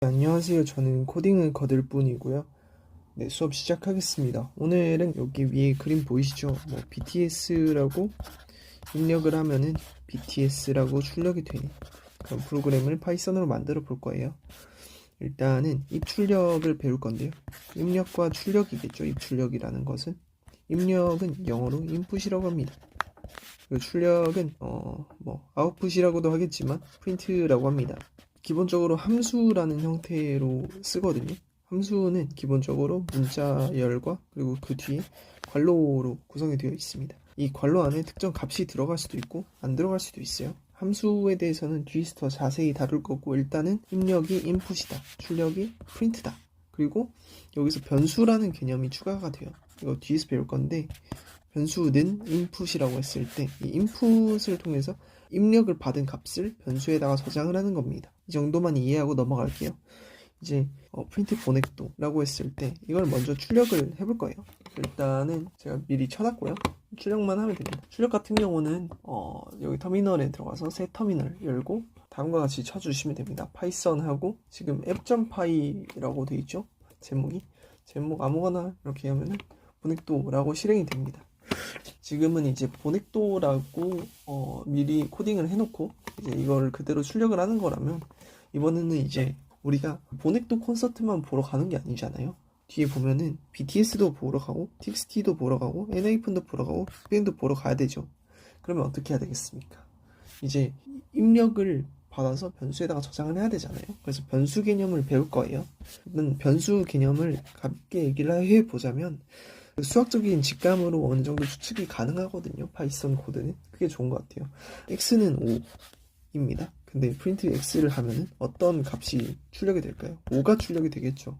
안녕하세요. 저는 코딩을 거들 뿐이고요. 네, 수업 시작하겠습니다. 오늘은 여기 위에 그림 보이시죠? BTS라고 입력을 하면은 BTS라고 출력이 되는 그런 프로그램을 파이썬으로 만들어 볼 거예요. 일단은 입출력을 배울 건데요. 입력과 출력이겠죠. 입출력이라는 것은 입력은 영어로 input이라고 합니다. 그리고 출력은 아웃풋이라고도 하겠지만 print라고 합니다. 기본적으로 함수라는 형태로 쓰거든요. 함수는 기본적으로 문자열과 그리고 그 뒤에 괄호로 구성이 되어 있습니다. 이 괄호 안에 특정 값이 들어갈 수도 있고 안 들어갈 수도 있어요. 함수에 대해서는 뒤에서 더 자세히 다룰 거고, 일단은 입력이 input이다, 출력이 print다. 그리고 여기서 변수라는 개념이 추가가 돼요. 이거 뒤에서 배울 건데, 변수는 input이라고 했을 때 이 input을 통해서 입력을 받은 값을 변수에다가 저장을 하는 겁니다. 이 정도만 이해하고 넘어갈게요. 이제 프린트 보넥도라고 했을 때 이걸 먼저 출력을 해볼 거예요. 일단은 제가 미리 쳐놨고요. 출력만 하면 됩니다. 출력 같은 경우는 여기 터미널에 들어가서 새 터미널 열고 다음과 같이 쳐주시면 됩니다. 파이썬하고 지금 app.py라고 되어 있죠. 제목 아무거나 이렇게 하면은 보넥도라고 실행이 됩니다. 지금은 이제 보넥도라고 미리 코딩을 해놓고 이제 이걸 그대로 출력을 하는 거라면, 이번에는 이제 우리가 보넥도 콘서트만 보러 가는 게 아니잖아요. 뒤에 보면은 BTS도 보러 가고 TXT도 보러 가고 엔하이픈도 보러 가고 빅뱅도 보러 가야 되죠. 그러면 어떻게 해야 되겠습니까? 이제 입력을 받아서 변수에다가 저장을 해야 되잖아요. 그래서 변수 개념을 배울 거예요. 일단 변수 개념을 가볍게 얘기를 해보자면, 수학적인 직감으로 어느 정도 추측이 가능하거든요. 파이썬 코드는. 그게 좋은 것 같아요. x는 5입니다. 근데 프린트 x를 하면은 어떤 값이 출력이 될까요? 5가 출력이 되겠죠.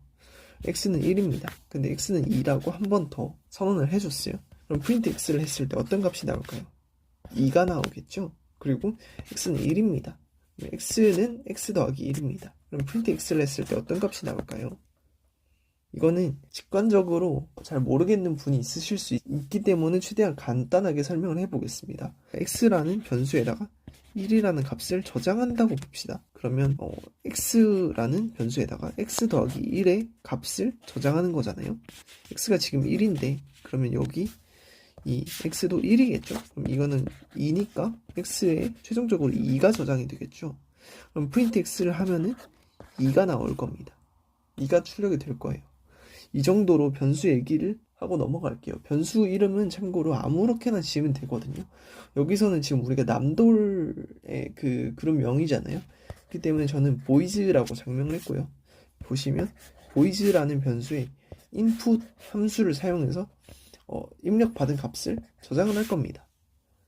x는 1입니다. 근데 x는 2라고 한 번 더 선언을 해줬어요. 그럼 프린트 x를 했을 때 어떤 값이 나올까요? 2가 나오겠죠. 그리고 x는 1입니다. x는 x 더하기 1입니다. 그럼 프린트 x를 했을 때 어떤 값이 나올까요? 이거는 직관적으로 잘 모르겠는 분이 있으실 수 있기 때문에 최대한 간단하게 설명을 해보겠습니다. x라는 변수에다가 1이라는 값을 저장한다고 봅시다. 그러면 x라는 변수에다가 x 더하기 1의 값을 저장하는 거잖아요. x가 지금 1인데 그러면 여기 이 x도 1이겠죠. 그럼 이거는 2니까 x에 최종적으로 2가 저장이 되겠죠. 그럼 프린트 x를 하면은 2가 나올 겁니다. 2가 출력이 될 거예요. 이 정도로 변수 얘기를 하고 넘어갈게요. 변수 이름은 참고로 아무렇게나 지으면 되거든요. 여기서는 지금 우리가 남돌의 그 그룹명이잖아요. 그렇기 때문에 저는 boys라고 장명을 했고요. 보시면 boys라는 변수에 input 함수를 사용해서 입력받은 값을 저장을 할 겁니다.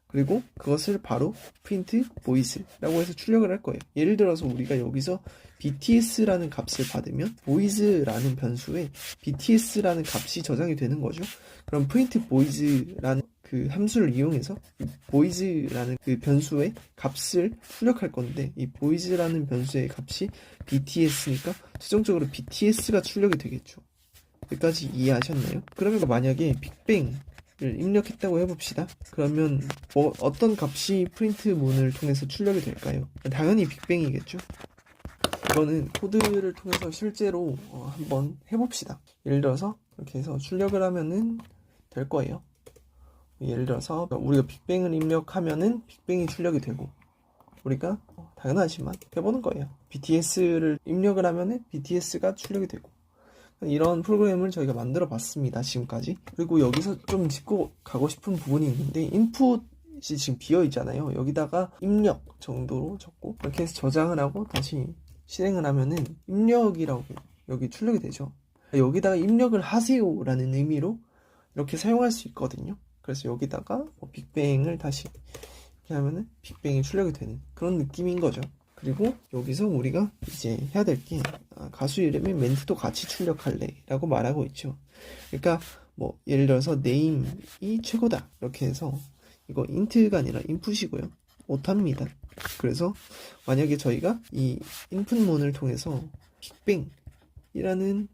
그리고 그것을 바로 print boys라고 해서 출력을 할 거예요. 예를 들어서 우리가 여기서 bts라는 값을 받으면 boys라는 변수에 bts라는 값이 저장이 되는 거죠. 그럼 print boys라는 그 함수를 이용해서 boys라는 그 변수의 값을 출력할 건데, 이 boys라는 변수의 값이 bts니까 최종적으로 bts가 출력이 되겠죠. 여기까지 이해하셨나요? 그러면 만약에 빅뱅 입력했다고 해봅시다. 그러면 어떤 값이 프린트 문을 통해서 출력이 될까요? 당연히 빅뱅이겠죠. 이거는 코드를 통해서 실제로 한번 해봅시다. 예를 들어서 이렇게 해서 출력을 하면은 될 거예요. 예를 들어서 우리가 빅뱅을 입력하면은 빅뱅이 출력이 되고, 우리가 당연하지만 해보는 거예요. BTS를 입력을 하면은 BTS가 출력이 되고, 이런 프로그램을 저희가 만들어 봤습니다, 지금까지. 그리고 여기서 좀 짚고 가고 싶은 부분이 있는데, 인풋이 지금 비어 있잖아요. 여기다가 입력 정도로 적고 이렇게 해서 저장을 하고 다시 실행을 하면은 입력이라고 여기 출력이 되죠. 여기다가 입력을 하세요 라는 의미로 이렇게 사용할 수 있거든요. 그래서 여기다가 빅뱅을 다시 이렇게 하면은 빅뱅이 출력이 되는 그런 느낌인 거죠. 그리고 여기서 우리가 이제 해야 될 게, 가수 이름에 멘트도 같이 출력할래 라고 말하고 있죠. 그러니까 예를 들어서 name이 최고다 이렇게 해서, 이거 int가 아니라 input이고요. 못합니다. 그래서 만약에 저희가 이 input문을 통해서 빅뱅이라는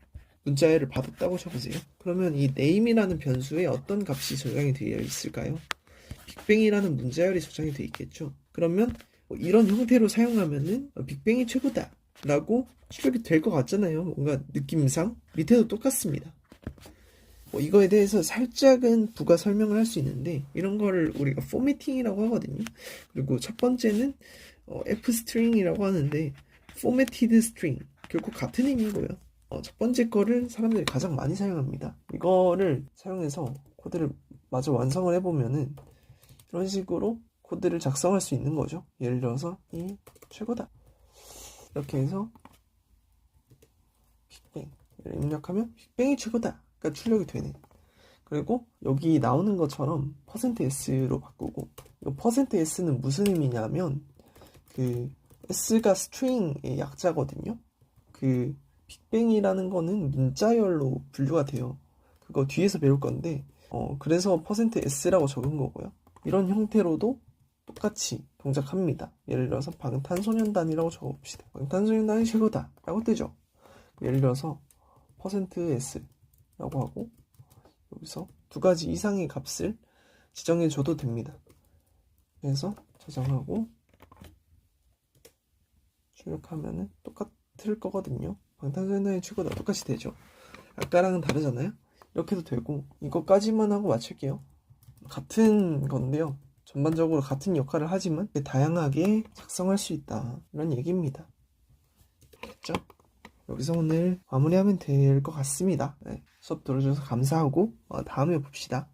문자열을 받았다고 쳐보세요. 그러면 이 name이라는 변수에 어떤 값이 저장이 되어 있을까요? 빅뱅이라는 문자열이 저장이 되어 있겠죠. 그러면 이런 형태로 사용하면은 빅뱅이 최고다 라고 출력이 될 것 같잖아요. 뭔가 느낌상 밑에도 똑같습니다. 이거에 대해서 살짝은 부가 설명을 할 수 있는데 이런 거를 우리가 포매팅이라고 하거든요. 그리고 첫 번째는 fstring이라고 하는데 formatted string 결국 같은 의미고요. 첫 번째 거를 사람들이 가장 많이 사용합니다. 이거를 사용해서 코드를 마저 완성을 해보면은 이런 식으로 코드를 작성할 수 있는 거죠. 예를 들어서 이 최고다 이렇게 해서 빅뱅 입력하면 빅뱅이 최고다 가 출력이 되네. 그리고 여기 나오는 것처럼 %s로 바꾸고, 이거 %s는 무슨 의미냐면 그 s가 string의 약자거든요. 그 빅뱅이라는 거는 문자열로 분류가 돼요. 그거 뒤에서 배울 건데 그래서 %s라고 적은 거고요. 이런 형태로도 똑같이 동작합니다. 예를 들어서 방탄소년단이라고 적어봅시다. 방탄소년단이 최고다 라고 뜨죠. 예를 들어서 %s라고 하고 여기서 두 가지 이상의 값을 지정해 줘도 됩니다. 그래서 저장하고 출력하면은 똑같을 거거든요. 방탄소년단의 최고다 똑같이 되죠. 아까랑은 다르잖아요. 이렇게도 되고 이거까지만 하고 마칠게요. 같은 건데요. 전반적으로 같은 역할을 하지만 다양하게 작성할 수 있다. 이런 얘기입니다. 됐죠? 여기서 오늘 마무리하면 될 것 같습니다. 네, 수업 들어주셔서 감사하고 다음에 봅시다.